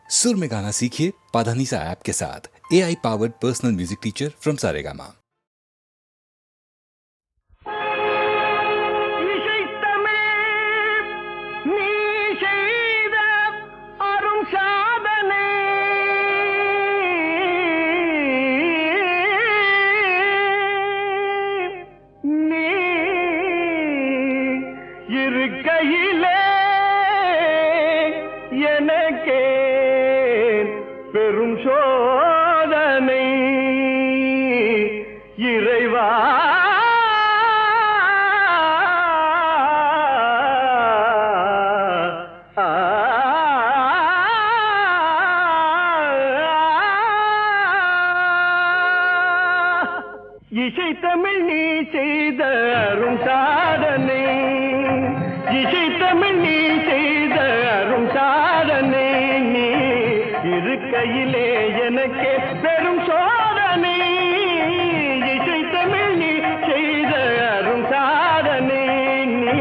सुर में गाना सीखिए पाधानीसा ऐप के साथ। AI powered personal music teacher from Saregama. பெரும் சோதனை இறைவா இசை தமிழ் நீ செய்த அரும் சாதனை, இசை தமிழ் நீ செய்த அரும் சாதனை, நீ இருக்கையிலே எனக்கே பெரும் சோதனை, இசை தமிழ் நீ செய்த அரும் சாதனை, நீ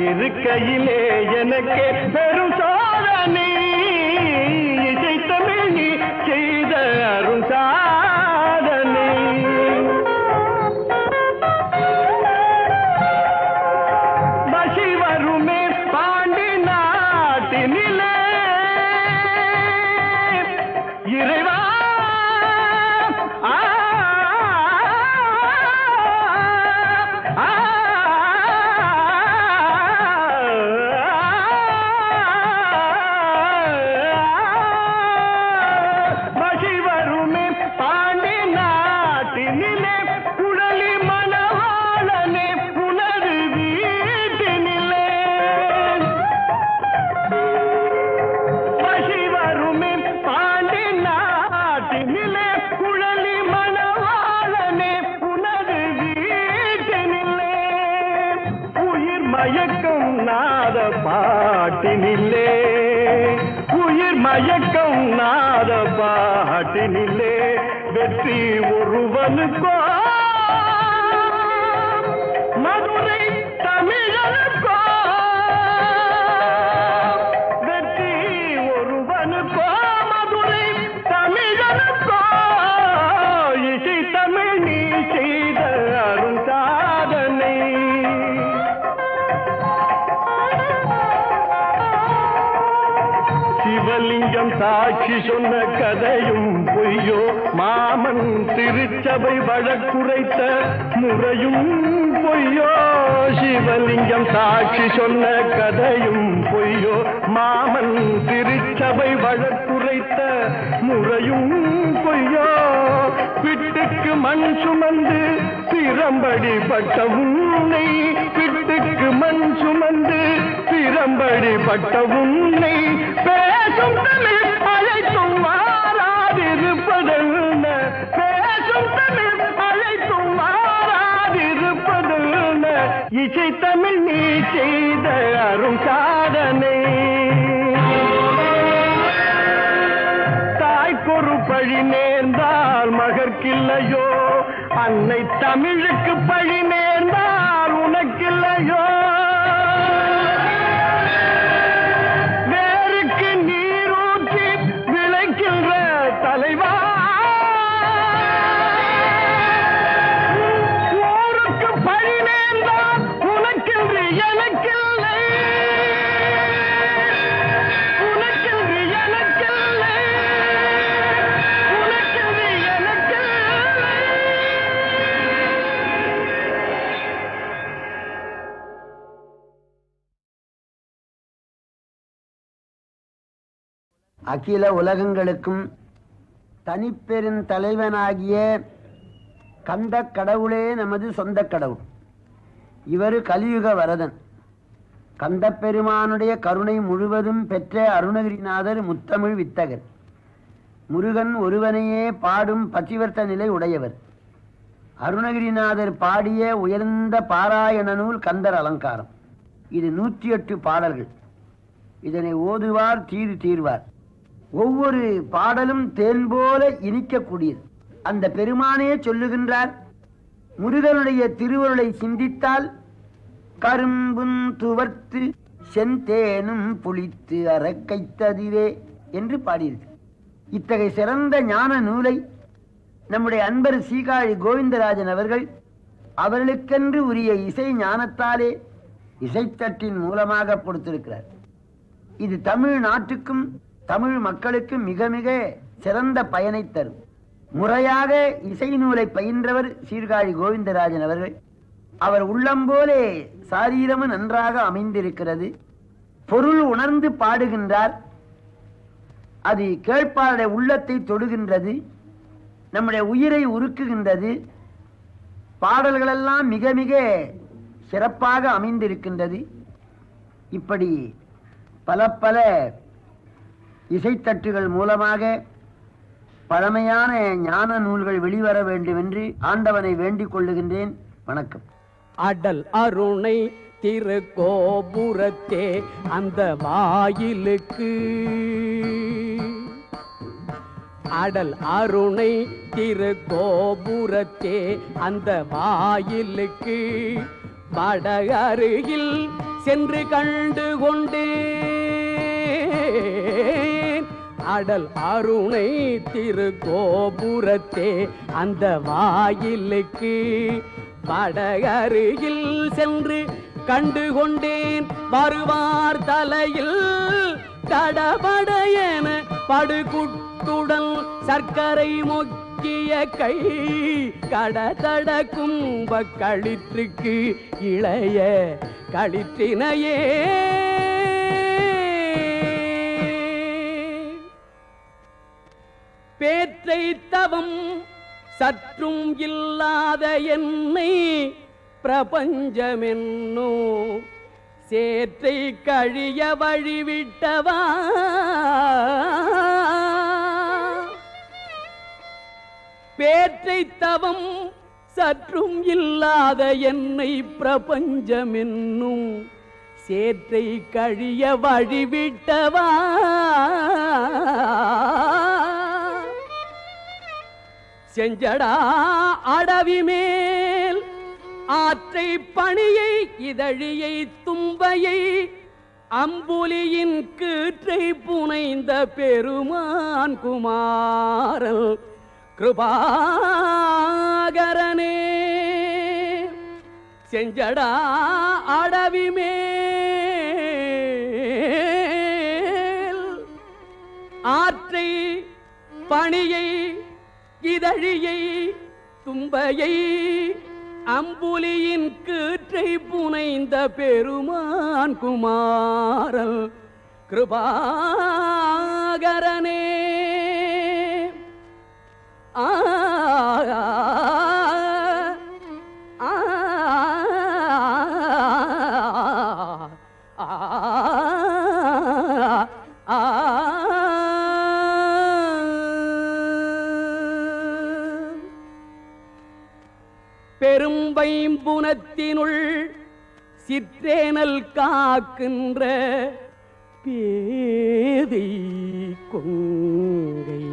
இருக்கையிலே எனக்கே பெரும் சோதனை, இசை தமிழ் நீ செய்த அரும் சாதனை. பசி வருமே பாண்டி நாட்டினிலே இறைவா பசி வருமே பாண்டி நாட்டினிலே குழலி மணவாளனே புனது வீட்டினிலே பசி வருமே பாண்டி நாட்டினிலே குழலி மணவாளனே புனது வீட்டினிலே உயிர் மயக்கம் நாத பாட்டினிலே, உயிர் மயக்கம் நாத பாட்டினிலே வெற்றி ஒருவனுக்கோ மதுரை தமிழனுக்கோ, வெற்றி ஒருவனுக்கோ மதுரை தமிழனுக்கோ, இசை தமிழ் நீ செய்த அரும் சாதனை. சிவலிங்கம் சாட்சி சொன்ன கதையும் பொய்யோ, மாமன் திருச்சபை வழக்குரைத்த முறையும் பொய்யோ, சிவலிங்கம் சாட்சி சொன்ன கதையும் பொய்யோ, மாமன் திருச்சபை வழக்குரைத்த முறையும் பொய்யோ, பிட்டுக்கு மண் சுமந்து பிரம்படி பட்ட உன்னை, பிட்டுக்கு மண் சுமந்து பிரம்படி பட்ட உன்னை பேசும் தமிழ் அழைத்தும் மாறாதிருப்பதென்ன, பேசும் தமிழ் அழைத்தும் மாறாதிருப்பதென்ன, இசை தமிழ் நீ செய்த அரும் சாதனை. தாய்க்கொரு பழி நேர்ந்தால் மகற்கில்லையோ, அன்னை தமிழுக்கு பழி நேர்ந்தால் உனக்கில்லையோ, வேருக்கு நீரூற்றி விளைக்கின்ற தலைவா, ஊருக்கு பழி நேர்ந்தால் உனக்கென்று எனக்கில்லை, உனக்கென்று எனக்கில்லை, உனக்கென்று எனக்கில்லை. அகில உலகங்களுக்கும் தனிப்பெரும் தலைவனாகிய கந்த கடவுளே நமது சொந்த கடவுள். இவர் கலியுக வரதன். கந்த பெருமானுடைய கருணை முழுவதும் பெற்ற அருணகிரிநாதர் முத்தமிழ் வித்தகர். முருகன் ஒருவனையே பாடும் பத்திவர்த்த நிலை உடையவர். அருணகிரிநாதர் பாடிய உயர்ந்த பாராயண நூல் கந்தர் அலங்காரம். இது 108 பாடல்கள். இதனை ஓதுவார் தீது தீர்வார். ஒவ்வொரு பாடலும் தேன் போல இனிக்கக்கூடியது. அந்த பெருமானே சொல்லுகின்றார், முருகனுடைய திருவருளை சிந்தித்தால் கரும்பும் துவர்த்து செந்தேனும் புளித்து அறக்கைத்ததிவே என்று பாடியிருக்கு. இத்தகைய சிறந்த ஞான நூலை நம்முடைய அன்பர் சீகாழி கோவிந்தராஜன் அவர்கள் அவர்களுக்கென்று உரிய இசை ஞானத்தாலே இசைத்தட்டின் மூலமாக கொடுத்திருக்கிறார். இது தமிழ் நாட்டுக்கும் தமிழ் மக்களுக்கும் மிக மிக சிறந்த பயனை தரும். முறையாக இசை நூலை பயின்றவர் சீர்காழி கோவிந்தராஜன் அவர்கள். அவர் உள்ளம் போலே சாரீரமும் நன்றாக அமைந்திருக்கிறது. பொருள் உணர்ந்து பாடுகின்றார். அது கேட்பாருடைய உள்ளத்தை தொடுகின்றது, நம்முடைய உயிரை உருக்குகின்றது. பாடல்களெல்லாம் மிக மிக சிறப்பாக அமைந்திருக்கின்றது. இப்படி பல பல இசைத்தட்டுகள் மூலமாக பழமையான ஞான நூல்கள் வெளிவர வேண்டும் என்று ஆண்டவனை வேண்டிக் கொள்ளுகின்றேன். வணக்கம். அடல் அருணை திருக்கோபுரத்தே அந்த வாயிலுக்கு, அடல் அருணை திருக்கோபுரத்தே அந்த வாயிலுக்கு வட அருகில் சென்று கண்டு கொண்டேன். அடல் அருணை திருக்கோபுரத்தே அந்த வாயிலுக்கு வட அருகில் சென்று கண்டு கொண்டேன். வருவார் தலையில் தடபடையென படுகுட்டுடன் சர்க்கரை மொக்கிய கை கடதட கும்ப களிற்றுக்கு இளைய களிற்றினையே பேற்றை தவம் சற்றும் இல்லாத என்னை பிரபஞ்சமென்னோ சேற்றை கழிய வழிவிட்டவா, பேற்றை தவம் சற்றும் இல்லாத என்னை பிரபஞ்சமென்னும் சேற்றை கழிய வழிவிட்டவா, செஞ்சடா அடவி மேல் ஆற்றை பணியை இதழியை தும்பையை அம்புலியின் கீற்றை புனைந்த பெருமான் குமாரல் கிருபாகரனே. செஞ்சடா அடவி மேல் ஆற்றை பணியை இதழியை தும்பையை அம்புலியின் கீற்றை புனைந்த பெருமான் குமாரல் கிருபாகரனே. ஆ பெரும்பைம்புனத்தினுள் சிற்றேனல் காக்கின்ற பேதை கொங்கை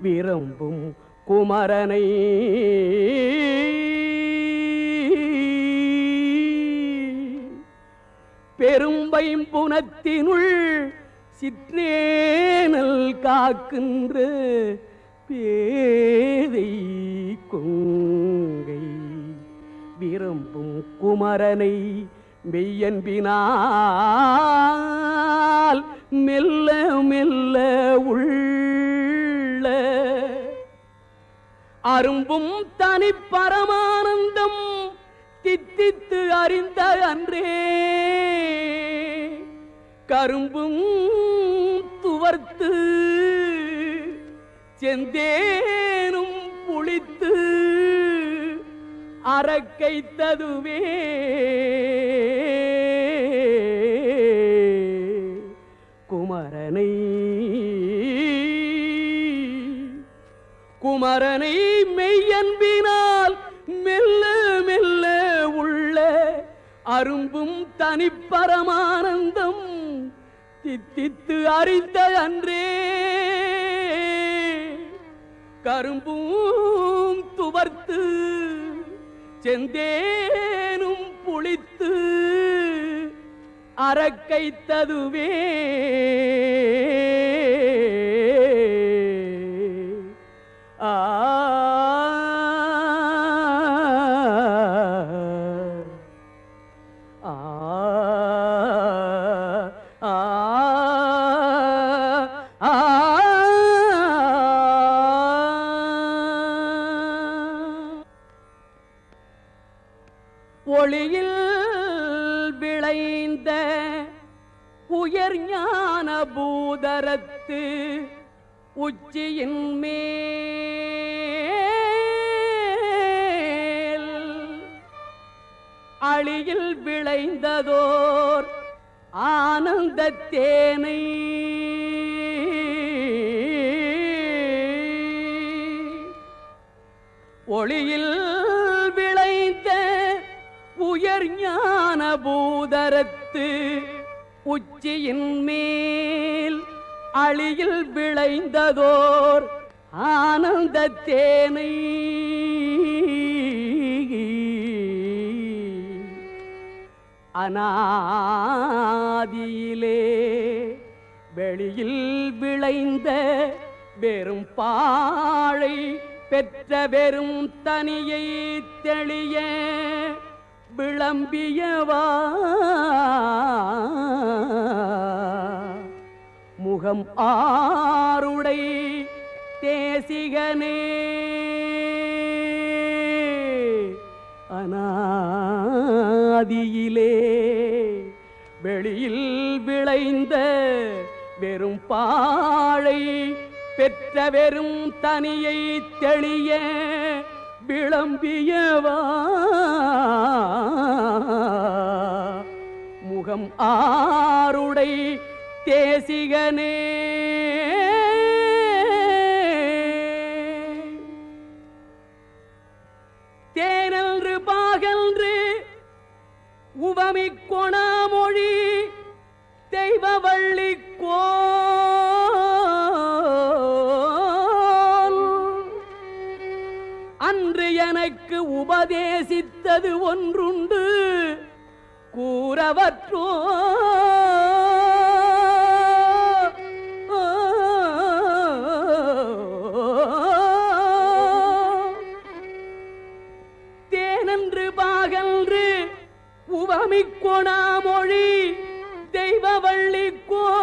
விரும்பும் குமரனை பெரும்பைம்புனத்தினுள் சிற்றேனல் காக்கின்ற பேதை கொங்கை விரும்பும் குமரனை மெய்யன்பினால் மெல்ல மெல்ல உள்ள அரும்பும் தனி பரமானந்தம் தித்தித்து அறிந்த அன்றே கரும்பும் துவர்த்து செந்தேனும் புளித்து அரக்கைத்ததுவே குமரனை குமரனை மெய்யன்பினால் மெல்ல மெல்ல உள்ள அரும்பும் தனிப்பரமானந்தம் தித்தித்து அறிந்த அன்றே கரும்பும் துவர்த்து செந்தேனும் புளித்து அரக்கைத்ததுவே ஒளியில் விளைந்த உயர் ஞான பூதரத்து உச்சியின் மேல் அழியில் விளைந்ததோர் ஆனந்த தேனை ஒளியில் விளைந்த உயர் ஞான பூதரத்து உச்சியின் மேல் அழியில் விளைந்ததோர் ஆனந்த தேனை அநாதியிலே வெளியில் விளைந்த வெறும் பாழை பெற்ற வெறும் தனியை தெளிய விளம்பியவா முகம் ஆருடை தேசிகனே அநாதியிலே வெளியில் விளைந்த வெறும் பாழை பெற்ற வெறும் தனியை தெளிய விளம்பியவா முகம் ஆருடை தேசிகனே தேனன்று பாகன்று உவமிக் கொணாமொழி தெய்வவள்ளி கோல் அன்று எனக்கு உபதேசித்தது ஒன்றுண்டு கூறவற்றோ தேனன்று பாகன்று உவமிக் கொணாமொழி தெய்வவள்ளி கோல்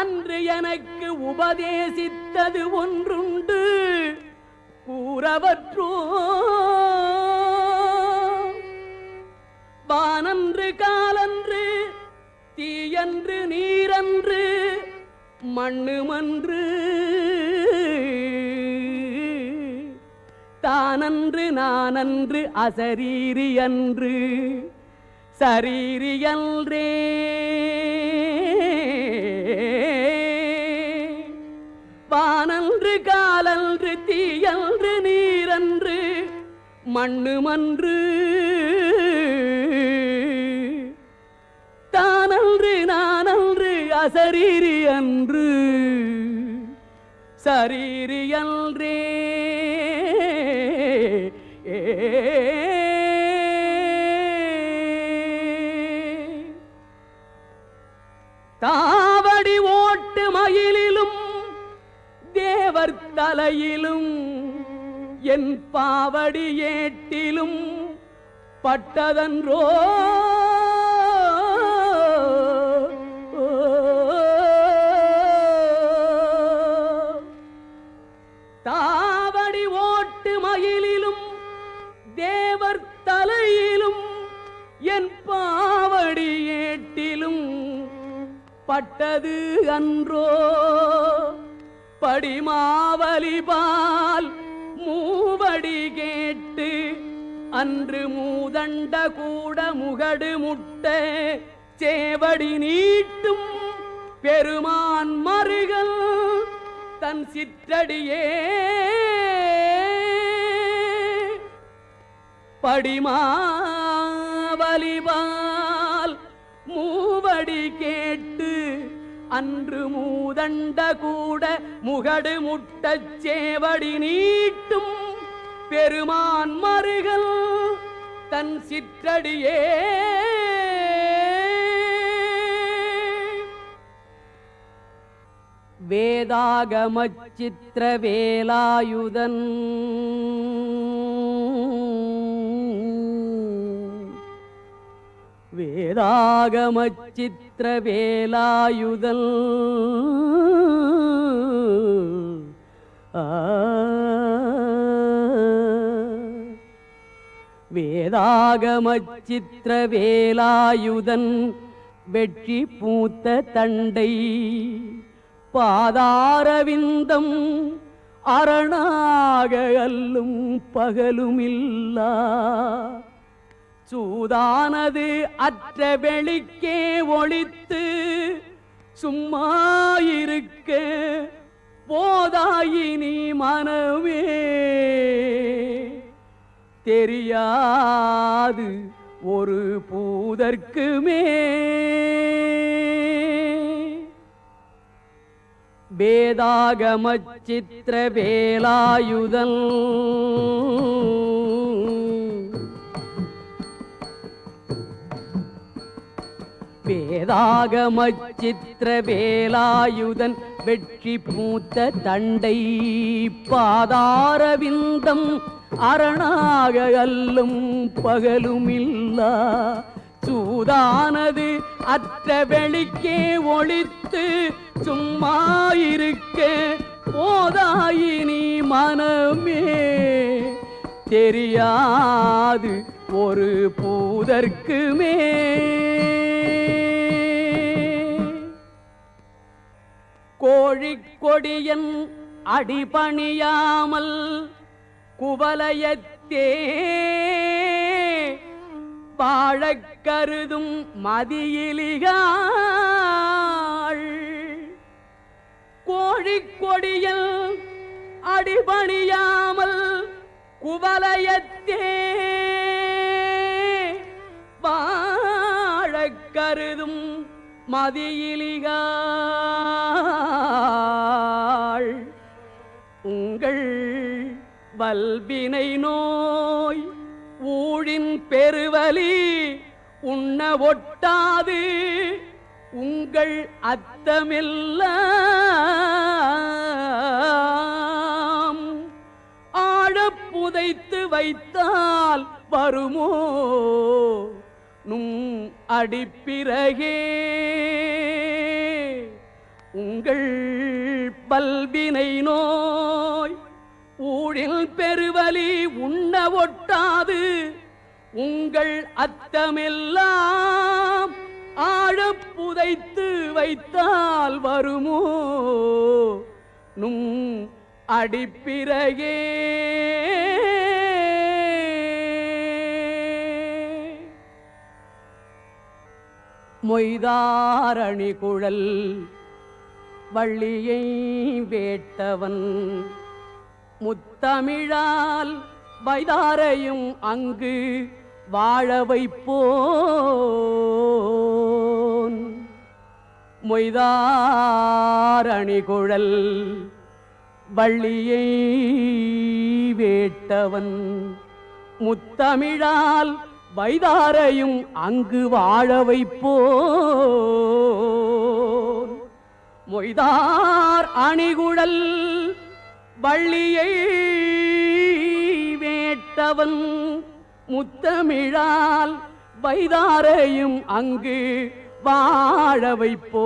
அன்று எனக்கு உபதேசித்தது ஒன்றுண்டு கூறவற்றோ வானன்று காலன்று தீயன்று நீரன்று மண்ணுமன்று தானன்று நானன்று அசரீரி அன்று சரீரியன்றே வானன்று காலன்று தீயன்று நீரன்று மண்ணுமன்று தானன்று நானன்று அசரீரி அன்று சரீரியன்றே தாவடி ஓட்டு மயிலிலும் தேவர் தலையிலும் என் பாவடி ஏட்டிலும் பட்டதன்றோ தாவடி ஓட்டு மயிலிலும் தேவர் தலையிலும் என் பாவடி ஏட்டிலும் பட்டது அன்றோ படிமாவலிபால் மூவடி கேட்டு அன்று மூதண்ட கூட முகடு முட்ட சேவடி நீட்டும் பெருமான் மருகல் தன் சிற்றடியே படிமாவலிபால் மூவடி கேட்டு அன்று மூதண்ட கூட முகடு முட்டச் சேவடி நீட்டும் பெருமான் மருகல் தன் சிற்றடியே வேதாகமச் சித்திர வேலாயுதன் வேதாகமச் சித்திர வேலாயுதல் ஆ வேதாகமச் சித்திர வேலாயுதன் வெற்றி பூத்த தண்டை பாதாரவிந்தம் அரணாக அல்லும் பகலுமில்லா சூதானது அற்ற வெளிக்கே ஒளித்து சும்மாயிருக்க போதாயினி மனமே தெரியாது ஒரு பூதற்குமே வேதாகமச் சித்திர வேலாயுதன் வேதாகமச் சித்திர வேலாயுதன் வெற்றி பூத்த தண்டை பாதாரவிந்தம் அரணாக அல்லும் பகலுமில்லா சூதானது அற்ற வெளிக்கே ஒளித்து சும்மாயிருக்க போதாயினி மனமே தெரியாது ஒரு பூதற்குமே கோழிக்கொடியன் அடிபணியாமல் குவலயத்தே வாழக் கருதும் மதியிலிகாள் கோழிக்கொடியல் அடிபணியாமல் குவலயத்தே வாழக் கருதும் மதியிலிகாள் உங்கள் வல்வினை நோய் ஊழின் பெருவலி உண்ண ஒட்டாது உங்கள் அத்தமெல்லாம் ஆழப் புதைத்து வைத்தால் வருமோ நும் அடிப்பிறகே உங்கள் பல்வினை நோய் ஊழில் பெருவலி உண்ண ஒட்டாது உங்கள் அத்தமெல்லாம் ஆழப் புதைத்து வைத்தால் வருமோ நும் அடிப்பிறகே மொய்தாரணி குழல் வள்ளியை வேட்டவன் முத்தமிழால் வைதாரையும் அங்கு வாழ வைப்போன் மொய்தாரணி குழல் வள்ளியை வேட்டவன் முத்தமிழால் வைதாரையும் அங்கு வாழ வைப்போன் மொய்தார் அணிகுழல் வள்ளியை வேட்டவன் முத்தமிழால் வைதாரையும் அங்கு வாழ வைப்போன்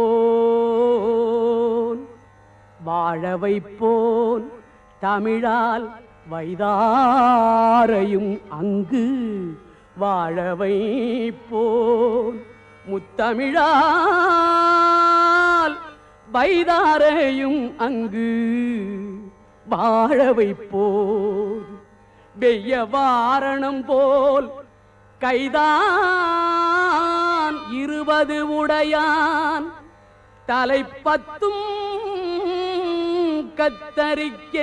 வாழ வைப்போன் தமிழால் வைதாரையும் அங்கு வாழ வைப்போன் முத்தமிழால் வைதாரையும் அங்கு வாழ வைப்போன் வெய்ய வாரணம் போல் கைதான் 20 உடையான் தலைப்பத்தும் கத்தரிக்க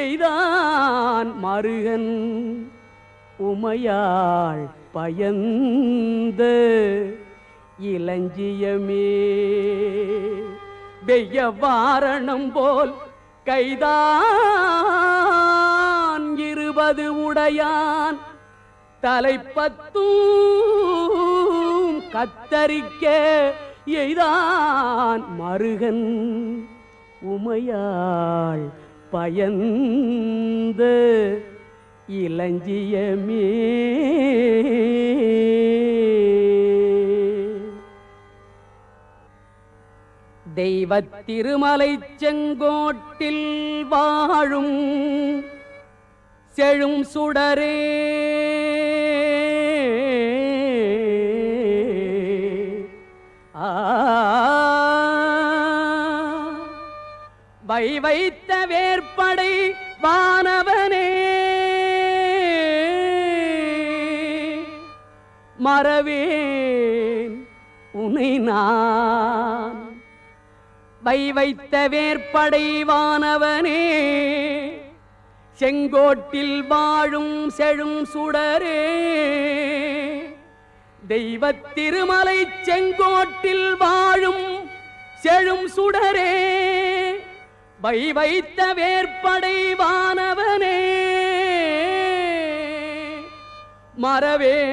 எய்தான் மருகன் உமையாள் பயந்த இளஞ்சியமே வெய்ய வாரணம் போல் கைதான் 20 உடையான் தலைப்பத்தும் கத்தரிக்க எய்தான் மருகன் உமையாள் பயந்த இளஞ்சியமே தெய்வத் திருமலை செங்கோட்டில் வாழும் செழும் சுடரே வைத்த வேற்படை வானவனே மறவேன் உனை நான். வைத்த வேற்படை வானவனே செங்கோட்டில் வாழும் செழும் சுடரே தெய்வத் திருமலை செங்கோட்டில் வாழும் செழும் சுடரே வைத்த வேற்படை வானவனே மறவேன்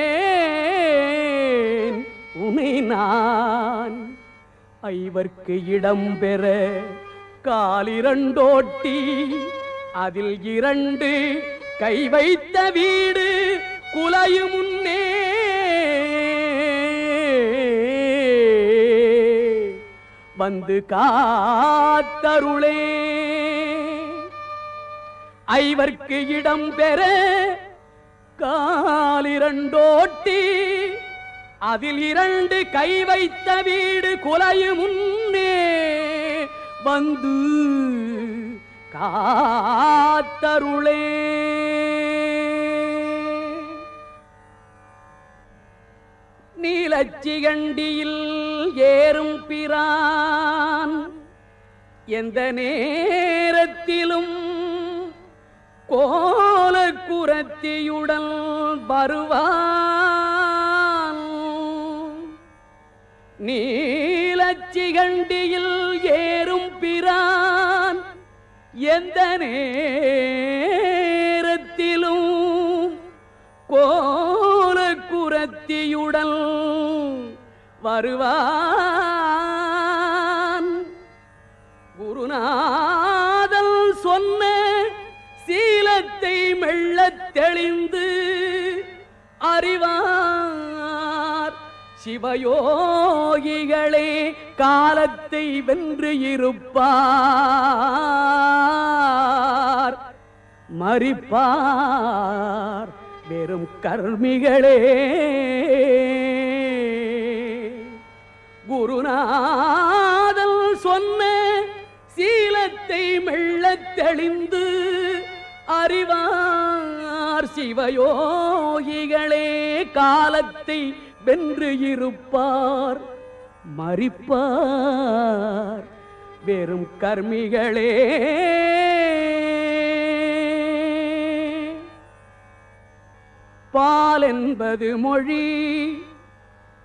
உனை நான். ஐவர்க்கு இடம் பெற காலிரண்டோட்டி அதில் 2 கை வைத்த வீடு குலையும் முன்னே வந்து காத்தருளே. ஐவர்க்கு இடம் பெற காலிரண்டோட்டி அதில் 2 கை வைத்த வீடு குலையும் முன்னே வந்து காத்தருளே. நீலச்சிகண்டியில் ஏறும் பிரான் எந்த நேரத்திலும் கோலக்குரத்தியுடன் வருவான். நீலச்சிகண்டியில் ஏறும் பிரான் எந்த நேரத்திலும் கோலக்குரத்தியுடன் வருவான். குருநாதல் சொன்ன சீலத்தை மெல்லத் தெளிந்து அறிவார் சிவயோகிகளே காலத்தை வென்று இருப்பார். மரிப்பார் வெறும் கர்மிகளே. குருநாதல் சொன்ன சீலத்தை மெல்லத் தெளிந்து அறிவார் சிவயோகிகளே காலத்தை வென்று இருப்பார். மரிப்பார் வெறும் கர்மிகளே. பால் என்பது மொழி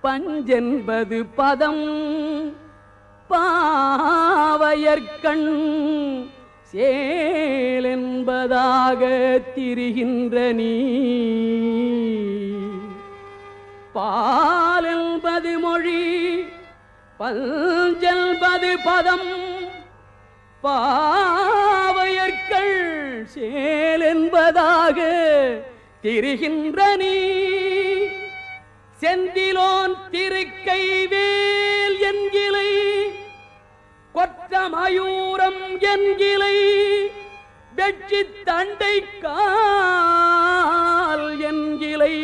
பஞ்சென்பது பதம் பாவையர்கண் சேல் என்பதாக திரிகின்ற நீ. பால் என்பது மொழி பஞ்சென்பது பதம் பாவையர்கள் சேல் என்பதாக திரிகின்ற நீ. செந்திலோன் திருக்கை வேல் என்கிலை கொற்ற மயூரம் என்கிலை வெற்றி தண்டை கால் என்கிலை.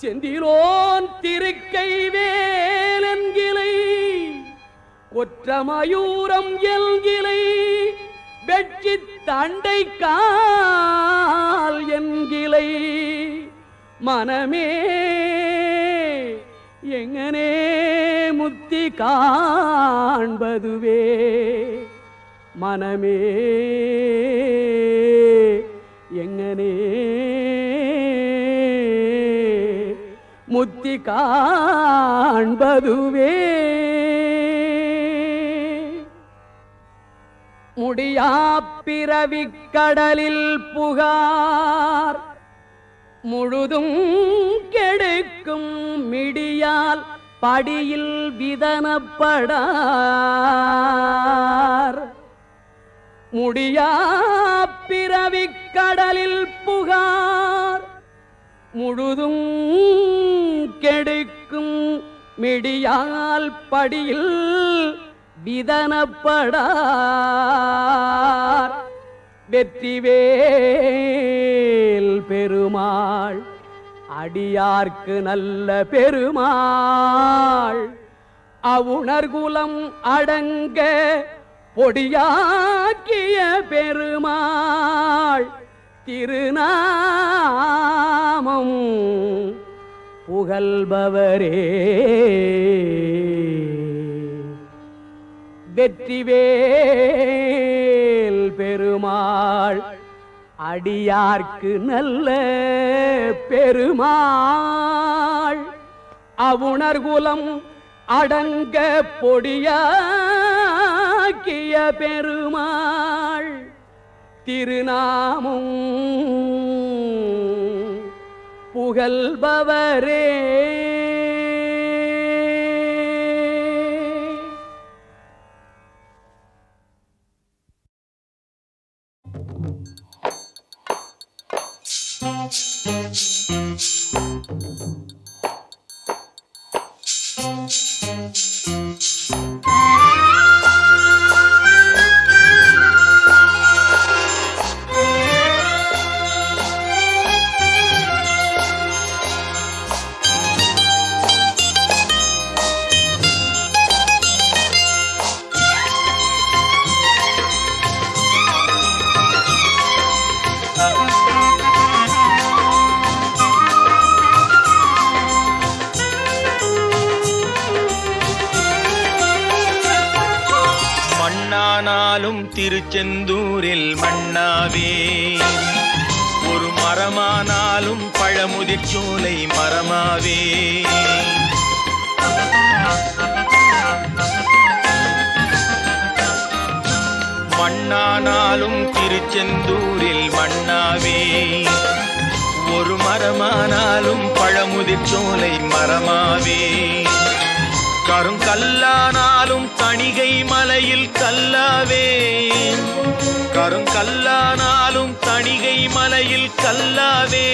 செந்திலோன் திருக்கை வேல் என்கிலை கொற்ற மயூரம் என்கிலை வெற்றி தண்டை கால் என்கிலை. மனமே எங்கனே முத்தி காண்பதுவே. மனமே எங்கனே முத்தி காண்பதுவே. முடியா பிறவிக் கடலில் புகார் முழுதும் கெடுக்கும் மிடியால் படியில் விதனப்படார். முடியா பிறவிக் கடலில் புகார் முழுதும் கெடுக்கும் மிடியால் படியில் விதனப்படார். வெற்றிவேல் பெருமாள் அடியார்க்கு நல்ல பெருமாள் அவுணர்குலம் அடங்க பொடியாக்கிய பெருமாள் திருநாமம் புகழ்பவரே வெற்றிவேல் பெருமாள் அடியார்க்கு நல்ல பெருமாள் அவுணர்குலம் அடங்க பொடியாக்கிய பெருமாள் திருநாமம் புகழ்பவரே. மண்ணானாலும் திருச்செந்தூரில் மண்ணாவே, ஒரு மரமானாலும் பழமுதிர் சோலை மரமாவே. மண்ணானாலும் திருச்செந்தூரில் மண்ணாவே, ஒரு மரமானாலும் பழமுதிர் சோலை மரமாவே. கருங்கல்லானாலும் தணிகை மலையில் கல்லாவே, கருங்கல்லானாலும் தணிகை மலையில் கல்லாவே.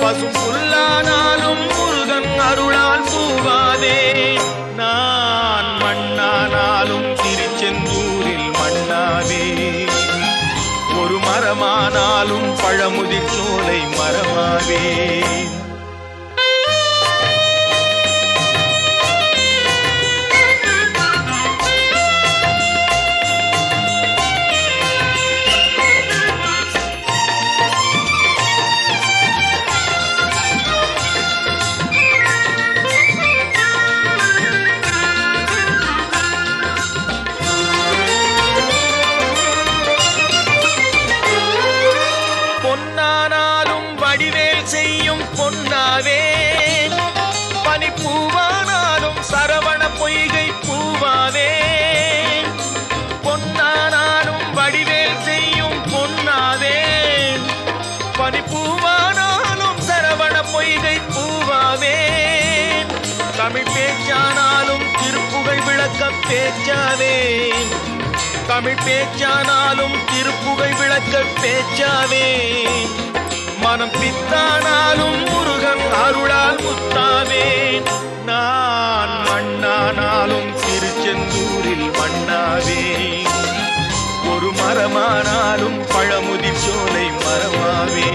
பசும் புல்லானாலும் முருகன் அருளால் பூவாவே. நான் மண்ணானாலும் திருச்செந்தூரில் மண்ணாவே, ஒரு மரமானாலும் பழமுதிர் சோலை மரமாவே. பொன்னாவே, பனிப்பூவானாலும் சரவண பொய்கை பூவாவே. பொன்னானாலும் வடிவேல் செய்யும் பொன்னாவே, பனிப்பூவானாலும் சரவண பொய்கை பூவாவே. தமிழ் பேச்சானாலும் திருப்புகழ் விளக்க பேச்சாவே, தமிழ் பேச்சானாலும் திருப்புகழ் விளக்க பேச்சாவே. மனம் பித்தானாலும் முருகன் அருளால் முத்தாவேன். நான் மண்ணானாலும் திருச்செந்தூரில் மண்ணாவே, ஒரு மரமானாலும் பழமுதிர் சோலை மரமாவே.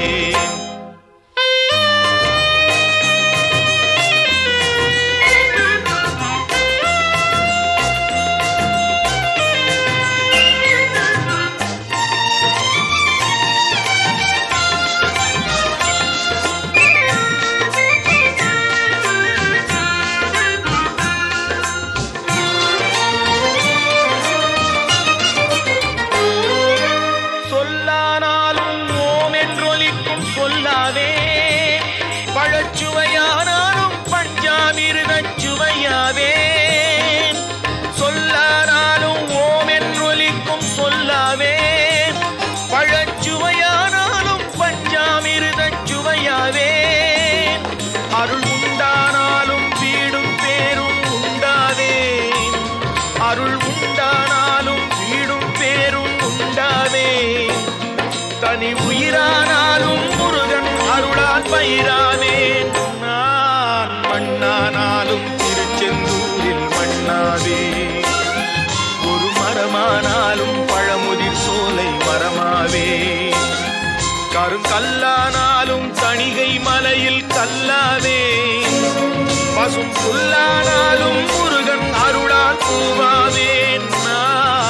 பழச்சுவையானாலும் பஞ்சாமிர்தச் சுவையாவே. சொல்லானாலும் ஓம் என்றொலிக்கும் சொல்லாவே. பழச்சுவையானாலும் பஞ்சாமிர்தச் சுவையாவே. அருள் உண்டானாலும் வீடும் பேரும் உண்டாவே, அருள் உண்டானாலும் வீடும் பேரும் உண்டாவே. தனி உயிரானாலும் முருகன் அருளால் பயிராவேன். நான் மண்ணானாலும் திருச்செந்தூரில் மண்ணாவே, ஒரு மரமானாலும் பழமுதிர் சோலை மரமாவே. கருங்கல்லானாலும் தணிகை மலையில் கல்லாவே, பசும் புல்லானாலும் முருகன் அருளால் பூவாவேன். நான்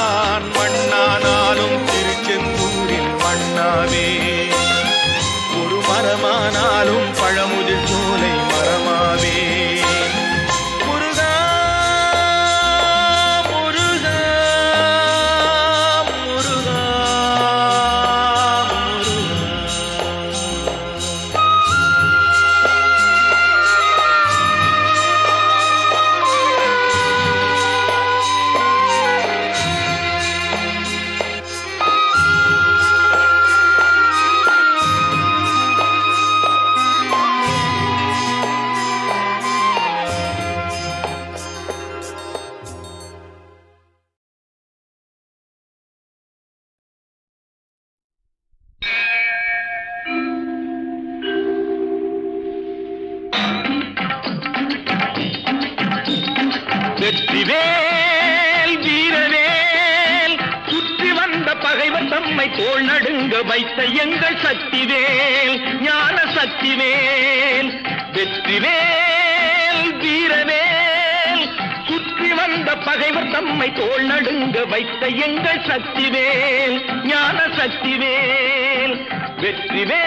வெற்றிவேல் வீரவேல் சுற்றி வந்த பகைவர் தம்மை தோள் நடுங்க வைத்த எங்கள் சக்திவேல் ஞான சக்திவேல் வெற்றிவேல் வீரவேல் சுற்றி வந்த பகைவர் தம்மை தோள் நடுங்க வைத்த எங்கள் சக்திவேல் ஞான சக்திவேல் வெற்றிவேல்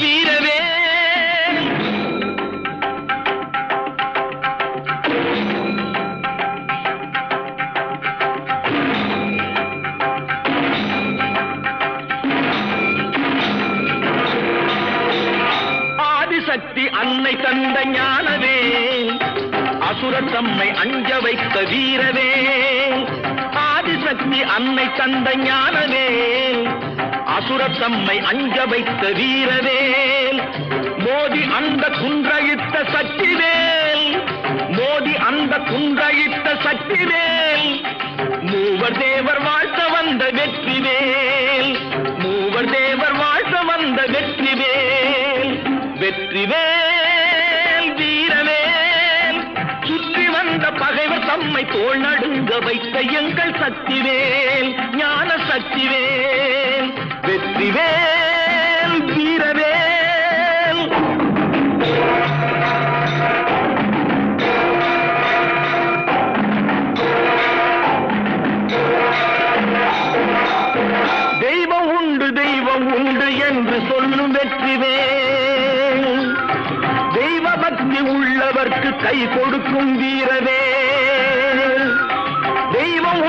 வீரவேல். ஆதிசக்தி அன்னை தந்த ஞானவேல் அசுரர் தம்மை அஞ்ச வைத்த வீரவேல் ஆதிசக்தி அன்னை தந்த ஞானவேல் அசுரர் தம்மை அஞ்ச வைத்த வீரவேல் மோதி அந்த குன்றழித்த சக்திவேல் மோதி அந்த குன்றழித்த சக்திவேல் மூவர் தேவர் வாழ்த்த வந்த வெற்றிவேல் மூவர் தேவர் வாழ்த்த வந்த வெற்றிவேல் வெற்றிவேல் வீரவேல் சுற்றி வந்த பகைவர் தம்மை தோள் நடுங்க வைத்த எங்கள் சக்திவேல் ஞான சக்திவேல் வெற்றிவேல் வீரவேல். தெய்வம் உண்டு தெய்வம் உண்டு என்று சொல்லும் வெற்றிவேல் தெய்வ பக்தி உள்ளவர்க்கு கை கொடுக்கும் வீரவேல் தெய்வம்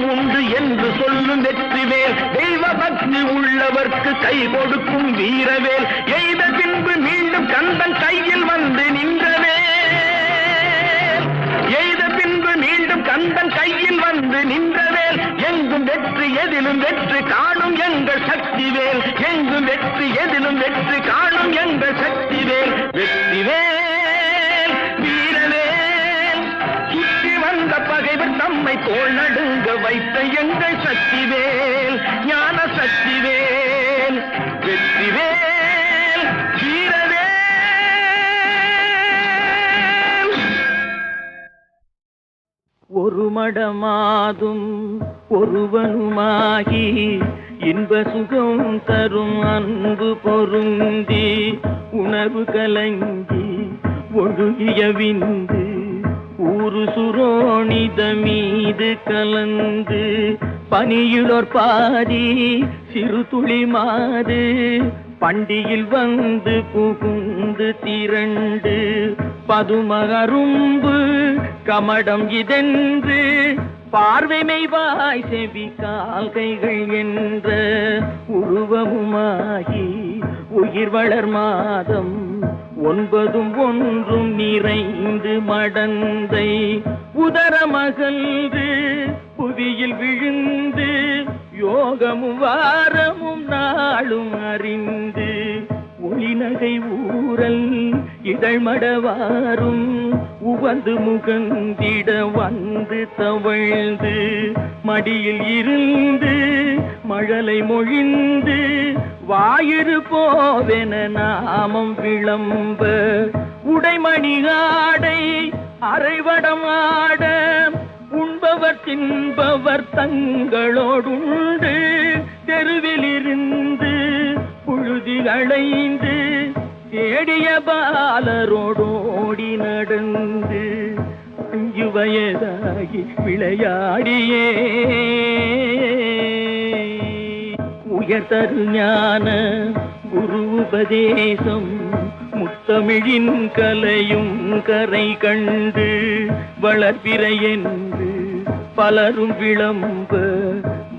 உண்டு என்று சொல்லும் வெற்றிவேல் தெய்வ பக்தி உள்ளவர்க்கு கை கொடுக்கும் வீரவேல் எய்த பின்பு மீண்டும் கந்தன் கையில் வந்து நின்றவேல் எய்த பின்பு மீண்டும் கந்தன் கையில் வந்து நின்றவேல் எங்கும் வெற்றி எதிலும் வெற்றி காணும் எங்கள் சக்திவேல் எங்கும் வெற்றி எதிலும் வெற்றி காணும் எங்கள் சக்திவேல் வெற்றிவேல் வீரவேல் சுற்றி வந்த பகைவர் தம்மை தோள் நடுங்க வைத்த எங்கள் சக்திவேல் ஞான சக்திவேல் வெற்றிவேல் வீரவேல். ஒரு மடமாதும் ஒருவனுமாகி இன்ப சுகம் தரும் அன்பு பொருந்தி உணர்வு கலங்கி ஒழுகிய விந்து ஊரு சுரோணித மீது கலந்து பனியுளோர் பாதி சிறு துளி மாது பண்டியில் வந்து புகுந்து திரண்டு பதுமகரும்பு கமடம் இதென்று பார்வைமைவாய் செவி கால்கைகள் என்ற உருவமுமாகி உயிர் வளர் மாதம் 9 ஒன்றும் நிறைந்து மடந்தை உதரமகன்று புவியில் விழுந்து யோகமும் வாரமும் நாளும் அறிந்து ஒளிநகை ஊரல் இதழ்மடவாரும் உவந்து முகந்திட வந்து தவழ்ந்து மடியில் இருந்து மழலை மொழிந்து வாயிறு போவென நாமம் விளம்ப உடைமணி ஆடை அரைவடம் ஆட உண்பவர் தின்பவர் தங்களோடுண்டு தெருவிலிருந்து புழுதி அடைந்து தேடிய பாலரோடோடி நடந்து 5 வயதாகி விளையாடியே உயர்தரு ஞான குரு உபதேசம் முத்தமிழின் கலையும் கரை கண்டு வளர்பிறை என்று பலரும் விளம்ப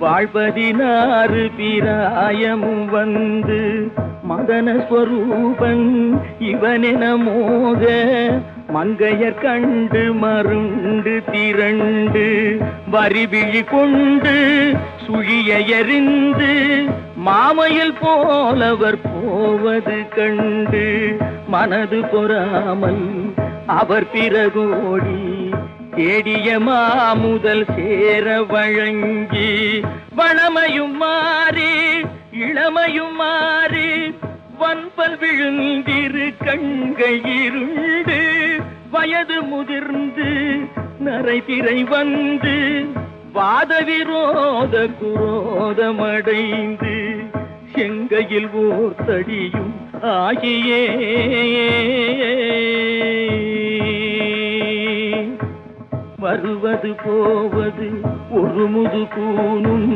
வாழ்பதினாறு பிராயமும் வந்து மதன ஸ்வரூபன் இவனென மோக மங்கையர் கண்டு மருண்டு திரண்டு வரிவிழி கொண்டு சுழிய எறிந்து மாமையில் போலவர் போவது கண்டு மனது பொறாமல் அவர் பிறகோடி தேடிய மாமுதல் சேர வழங்கி வளமையும் மாறி இளமையும் மாறி வன்பல் விழுந்திரு கண்கள் இருண்டு வயது முதிர்ந்து நரைதிரை வந்து வாத விரோத குரோதமடைந்து செங்கையில் ஓர் தடியும் ஆகியே வருவது போவது ஒரு முதுகூனும்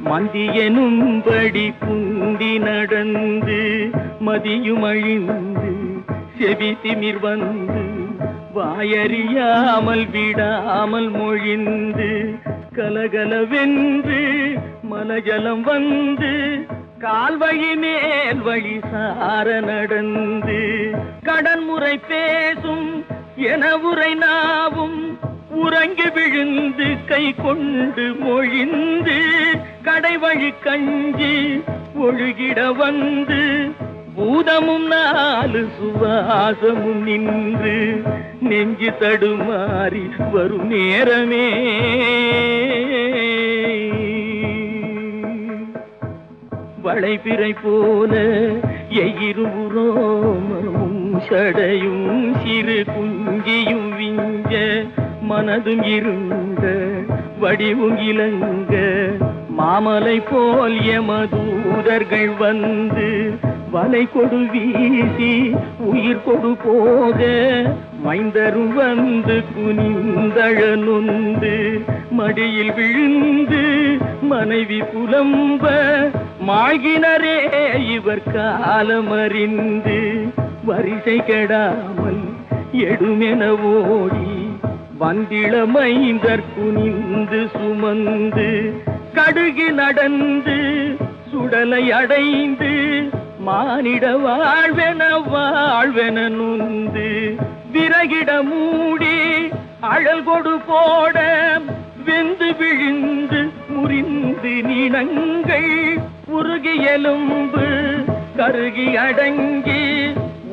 மந்தியனும்படி குண்டி நடந்து மதியும் அழிந்து செவி திமிர் வந்து வாயறியாமல் விடாமல் மொழிந்து கலகலவென்று மலஜலம் வந்து கால்வழி மேல் வழி சார நடந்து கடன்முறை பேசும் என உரை நாவும் உறங்கி விழுந்து கை கொண்டு மொழிந்து கடைவழி கஞ்சி ஒழுகிட வந்து பூதமும் நாலு சுவாசமும் நின்று நெஞ்சு தடுமாறி வரும் நேரமே வளைபிறை போல எயிருபுரோமமும் சடையும் சிறு குஞ்சியும் விஞ்ச மனதும் இருங்க வடிவும் இலங்க மாமலை போல் எமதூதர்கள் வந்து வலை கொடு வீசி உயிர் கொடு போக மைந்தரும் வந்து குனிந்தழனுந்து மடியில் விழுந்து மனைவி புலம்ப மாழ்கினரே இவர் காலமறிந்து வரிசை கெடாமல் எடுமென ஓடி வந்திள மைந்தர் குனிந்து சுமந்து கடுகி நடந்து சுடலை அடைந்து மானிட வாழ்வென நுந்து விறகிட மூடி அழல் கொடு போட வெந்து விழுந்து முறிந்து நினங்கள் உருகி எலும்பு கருகி அடங்கி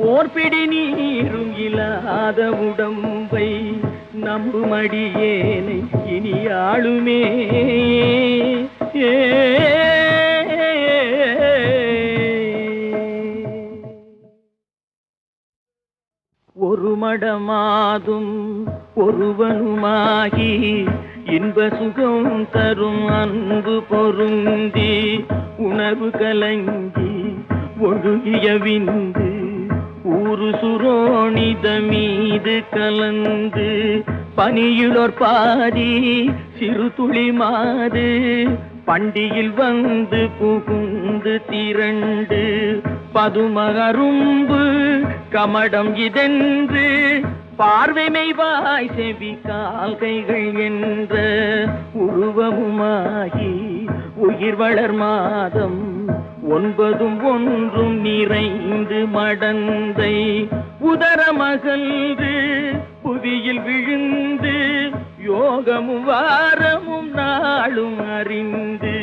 ஓர்பிடி நீரும் இல்லாத உடம்பை நம்புமடியேனை இனி ஆளுமே ஒரு மடமாதும் ஒருவனுமாகி இன்ப சுகம் தரும் அன்பு பொருந்தி உணர்வு கலங்கி ஒழுகிய விந்து ஊரு சுரோணித மீது கலந்து பனியுளோர் பாதி சிறு துளி மாது பண்டியில் வந்து புகுந்து திரண்டு பதுமகரும்பு கமடம் இதென்று பார்வைமைவாய் செவி கால்கைகள் என்ற உருவமுமாகி உயிர் வளர் மாதம் 9 ஒன்றும் நிறைந்து மடந்தை உதரமகன்று புவியில் விழுந்து யோகமும் வாரமும் நாளும் அறிந்து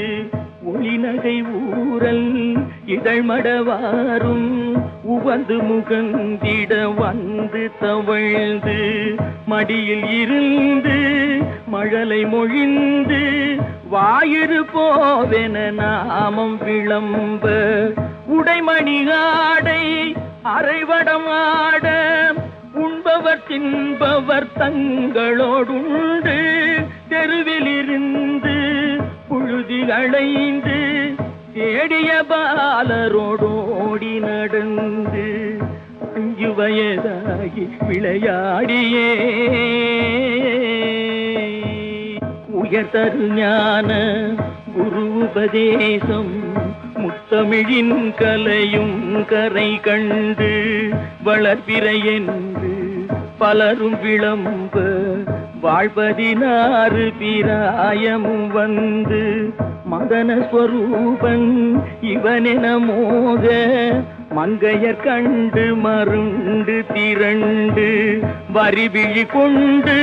ஒளிநகை ஊரல் இதழ்மடவாரும் உவந்து முகந்திட வந்து தவழ்ந்து மடியில் இருந்து மழலை மொழிந்து வாயிறு போவென நாமம் விளம்ப உடைமணி ஆடை அரைவடம் ஆட உண்பவர் தின்பவர் தங்களோடுண்டு தெருவில் இருந்து புழுதி அடைந்து தேடிய பாலரோடோடி நடந்து 5 வயதாகி விளையாடியே உயர்தரு ஞான குரு உபதேசம் முத்தமிழின் கலையும் கரை கண்டு வளர்பிறை என்று பலரும் விளம்ப வாழ்பதினாறு பிராயமும் வந்து மதன ஸ்வரூபன் இவனென மோக மங்கையர் கண்டு மருண்டு திரண்டு வரிவிழி கொண்டு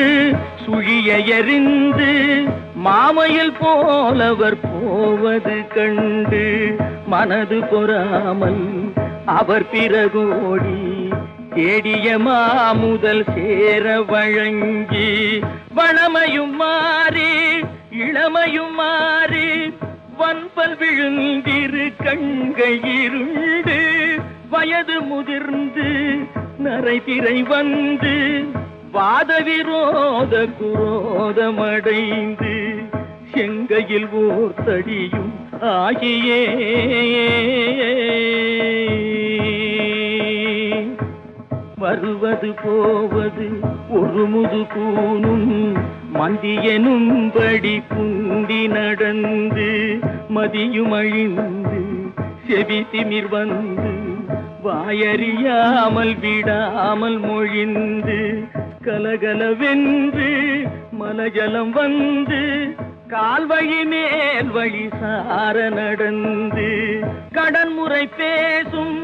சுழிய எறிந்து மாமையில் போலவர் போவது கண்டு மனது பொறாமல் அவர் பிறகோடி தேடிய மாமுதல் சேர வழங்கி வளமையும் மாறி இளமையும் மாறி வன்பல் விழுந்திரு கண்கள் இருண்டு வயது முதிர்ந்து நரைதிரை வந்து வாத விரோத குரோதமடைந்து செங்கையில் ஓர் தடியும் ஆகியே வருவது போவது ஒரு முதுகூனும் மந்தியனும்படி குந்தி நடந்து மதியும் அழிந்து செவி திமிர் வந்து வாயறியாமல் விடாமல் மொழிந்து கலகலவென்று மலஜலம் வந்து கால்வழி மேல் வழி சார நடந்து கடன்முறை பேசும்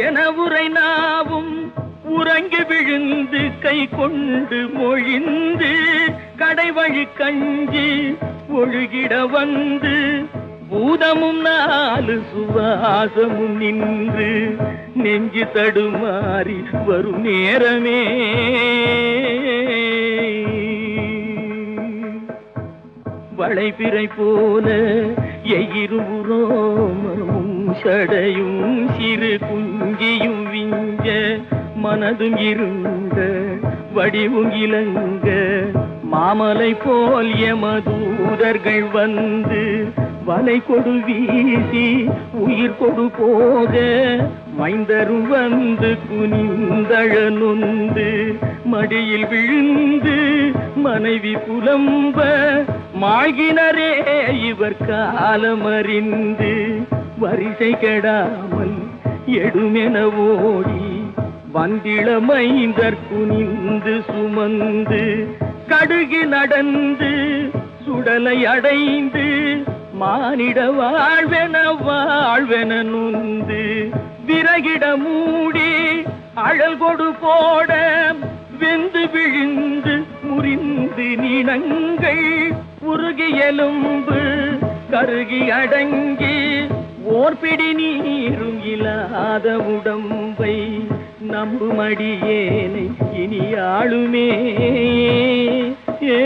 என உரை நாவும் உறங்கி விழுந்து கை கொண்டு மொழிந்து கடைவழி கஞ்சி ஒழுகிட வந்து பூதமும் நாலு சுவாசமும் நின்று நெஞ்சு தடுமாறி வரும் நேரமே வளைபிறை போல எயிருபுரோமமும் சடையும் சிறு குஞ்சியும் விஞ்ச மனதும் இருந்த வடிவும் இலங்க மாமலை போல் எமதூதர்கள் வந்து வலை கொடு வீசி உயிர் கொடு போக மைந்தரும் வந்து குனிந்தழ நொந்து மடியில் விழுந்து மனைவி புலம்ப மாழ்கினரே இவர் காலமறிந்து வரிசை கெடாமல் எடுமென ஓடி வந்திள மைந்தர் குனிந்து சுமந்து கடுகி நடந்து சுடலை அடைந்து மானிட வாழ்வென நுந்து விறகிட மூடி அழல் கொடு போட வெந்து விழுந்து முறிந்து நினங்கள் உருகி எலும்பு கருகி அடங்கி ஓர்பிடி நீரும் இல்லாத உடம்பை நம்புமடியேனை இனி ஆளுமே ஏ